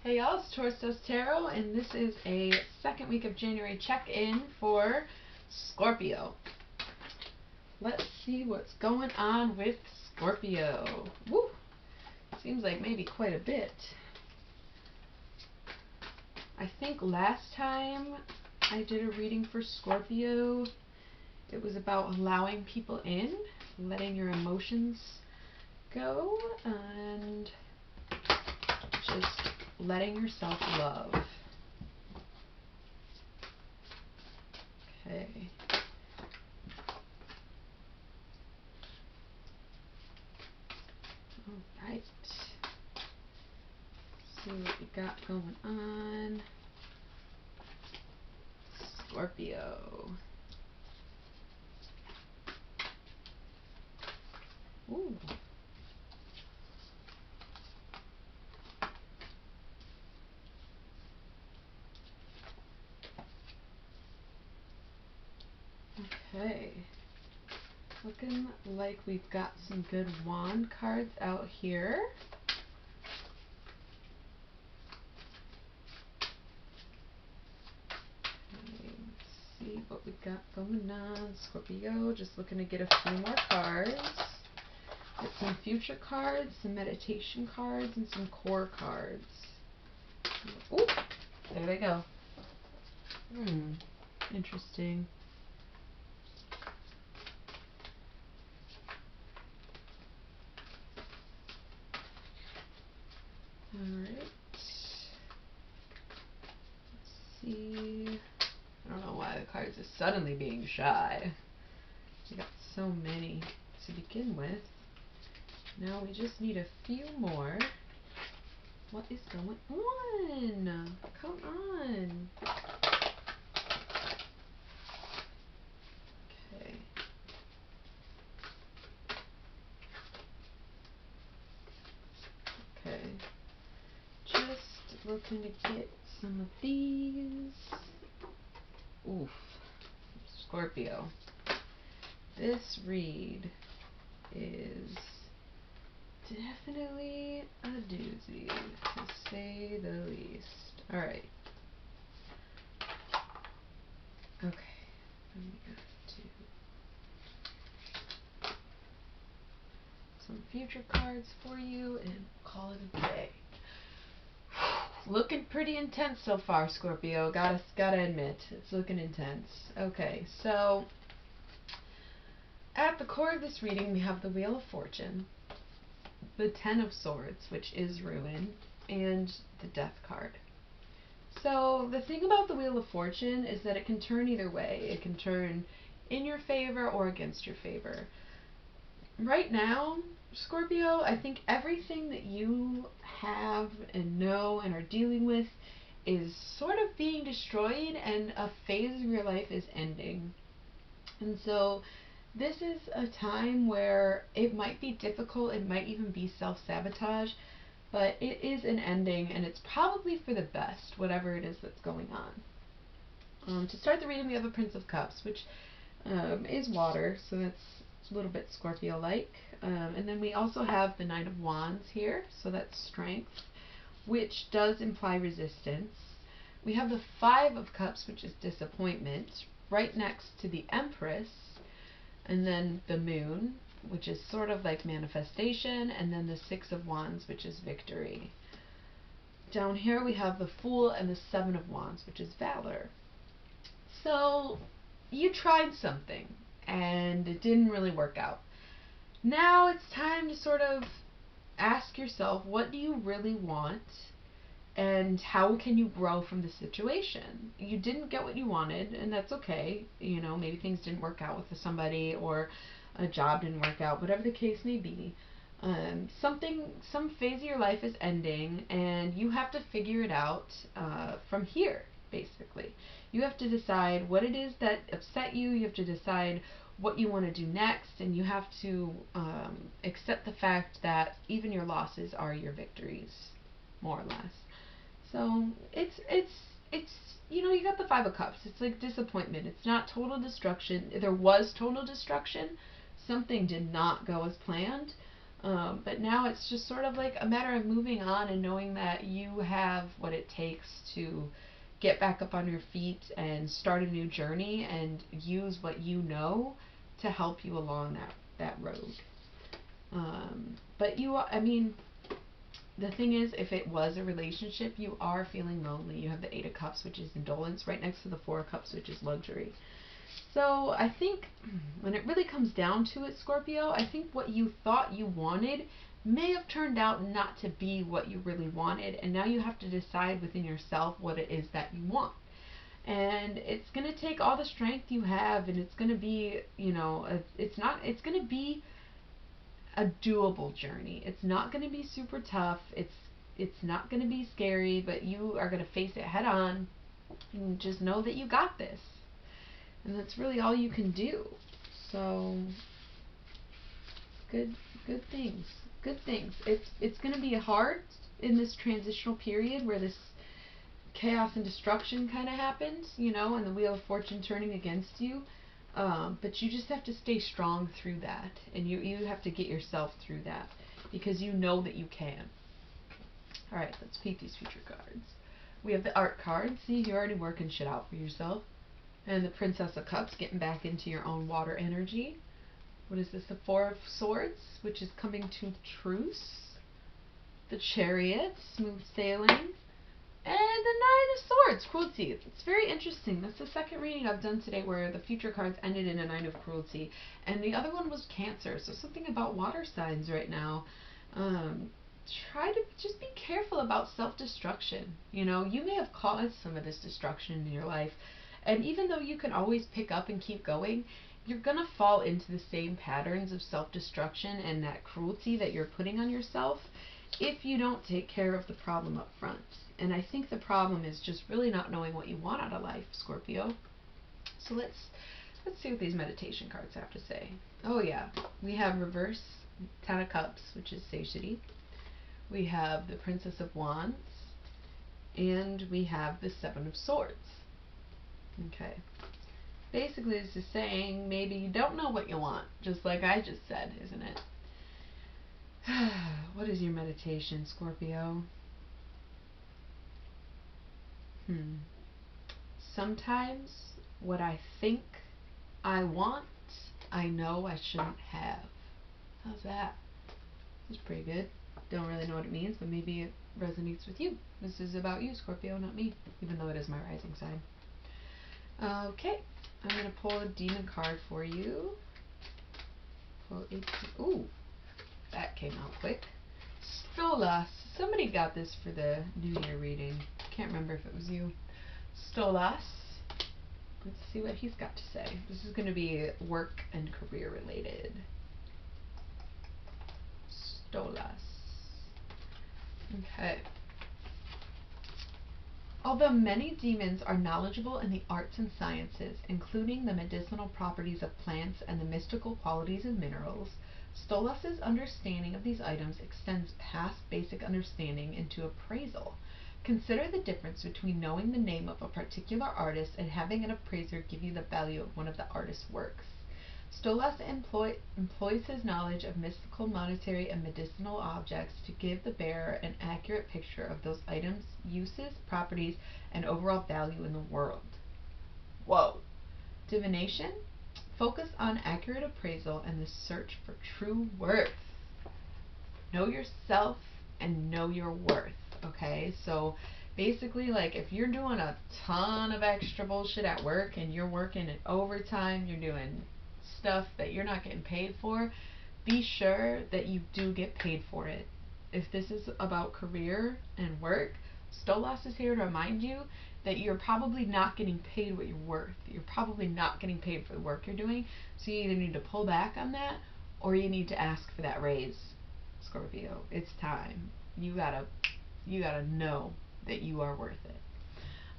Hey y'all, it's Taurus Tarot, and this is a second week of January check-in for Scorpio. Let's see what's going on with Scorpio. Woo! Seems like maybe quite a bit. I think last time I did a reading for Scorpio, it was about allowing people in, letting your emotions go, and just letting yourself love. Okay. Alright. See what we got going on. Scorpio. Ooh. Okay. Looking like we've got some good wand cards out here. Okay, let's see what we got going on. Scorpio, just looking to get a few more cards. Get some future cards, some meditation cards, and some core cards. Ooh, there they go. Interesting. Alright. Let's see. I don't know why the cards are suddenly being shy. We got so many to begin with. Now we just need a few more. What is going on? Come on. Okay. Okay. Just looking to get some of these. Oof. Scorpio. This read is definitely a doozy, to say the least. Alright. Okay. We got some future cards for you and call it a day. Looking pretty intense so far, Scorpio. Gotta admit, it's looking intense. Okay, so at the core of this reading, we have the Wheel of Fortune, the Ten of Swords, which is ruin, and the Death card. So the thing about the Wheel of Fortune is that it can turn either way. It can turn in your favor or against your favor. Right now, Scorpio, I think everything that you have and know and are dealing with is sort of being destroyed, and a phase of your life is ending. And so this is a time where it might be difficult, it might even be self-sabotage, but it is an ending, and it's probably for the best, whatever it is that's going on. To start the reading, we have a Prince of Cups, which is water, so that's a little bit Scorpio-like. And then we also have the Knight of Wands here, so that's strength, which does imply resistance. We have the Five of Cups, which is disappointment, right next to the Empress, and then the Moon, which is sort of like manifestation, and then the Six of Wands, which is victory. Down here we have the Fool and the Seven of Wands, which is valor. So you tried something and it didn't really work out. Now it's time to sort of ask yourself, what do you really want and how can you grow from the situation? You didn't get what you wanted, and that's okay. You know, maybe things didn't work out with somebody, or a job didn't work out, whatever the case may be. Some phase of your life is ending, and you have to figure it out from here, basically. You have to decide what it is that upset you. You have to decide what you want to do next, and you have to accept the fact that even your losses are your victories, more or less. So it's you know, you got the Five of Cups. It's like disappointment. It's not total destruction. There was total destruction. Something did not go as planned. But now it's just sort of like a matter of moving on and knowing that you have what it takes to get back up on your feet and start a new journey and use what you know to help you along that road. But I mean, the thing is, if it was a relationship, you are feeling lonely. You have the Eight of Cups, which is indolence, right next to the Four of Cups, which is luxury. So I think when it really comes down to it, Scorpio, I think what you thought you wanted may have turned out not to be what you really wanted, and now you have to decide within yourself what it is that you want. And it's going to take all the strength you have, and it's going to be, it's going to be a doable journey. It's not going to be super tough. It's not going to be scary, but you are going to face it head on and just know that you got this. And that's really all you can do. So good things. Good things. It's going to be hard in this transitional period where this chaos and destruction kind of happens, and the Wheel of Fortune turning against you. But you just have to stay strong through that, and you have to get yourself through that because you know that you can. All right, let's peek these future cards. We have the Art card. See, you're already working shit out for yourself. And the Princess of Cups, getting back into your own water energy. What is this? The Four of Swords, which is coming to truce. The Chariot, smooth sailing. And the Nine of Swords, cruelty. It's very interesting. That's the second reading I've done today where the future cards ended in a Nine of Cruelty. And the other one was Cancer. So something about water signs right now. Try to just be careful about self-destruction. You may have caused some of this destruction in your life. And even though you can always pick up and keep going, you're going to fall into the same patterns of self-destruction and that cruelty that you're putting on yourself if you don't take care of the problem up front. And I think the problem is just really not knowing what you want out of life, Scorpio. So let's see what these meditation cards have to say. Oh yeah, we have reverse Ten of Cups, which is satiety. We have the Princess of Wands, and we have the Seven of Swords. Okay. Basically, this is saying maybe you don't know what you want, just like I just said, isn't it? What is your meditation, Scorpio? Sometimes what I think I want, I know I shouldn't have. How's that? That's pretty good. Don't really know what it means, but maybe it resonates with you. This is about you, Scorpio, not me, even though it is my rising sign. Okay, I'm going to pull a demon card for you. Ooh, that came out quick. Stolas. Somebody got this for the New Year reading. Can't remember if it was you. Stolas. Let's see what he's got to say. This is going to be work and career related. Stolas. Okay. Although many demons are knowledgeable in the arts and sciences, including the medicinal properties of plants and the mystical qualities of minerals, Stolas' understanding of these items extends past basic understanding into appraisal. Consider the difference between knowing the name of a particular artist and having an appraiser give you the value of one of the artist's works. Stolas employs his knowledge of mystical, monetary, and medicinal objects to give the bearer an accurate picture of those items' uses, properties, and overall value in the world. Whoa! Divination? Focus on accurate appraisal and the search for true worth. Know yourself and know your worth, okay? So basically, like, if you're doing a ton of extra bullshit at work and you're working in overtime, you're doing stuff that you're not getting paid for, be sure that you do get paid for it. If this is about career and work, Stolas is here to remind you that you're probably not getting paid what you're worth. You're probably not getting paid for the work you're doing, so you either need to pull back on that or you need to ask for that raise, Scorpio. It's time. You gotta know that you are worth it.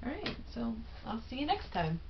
Alright, so I'll see you next time.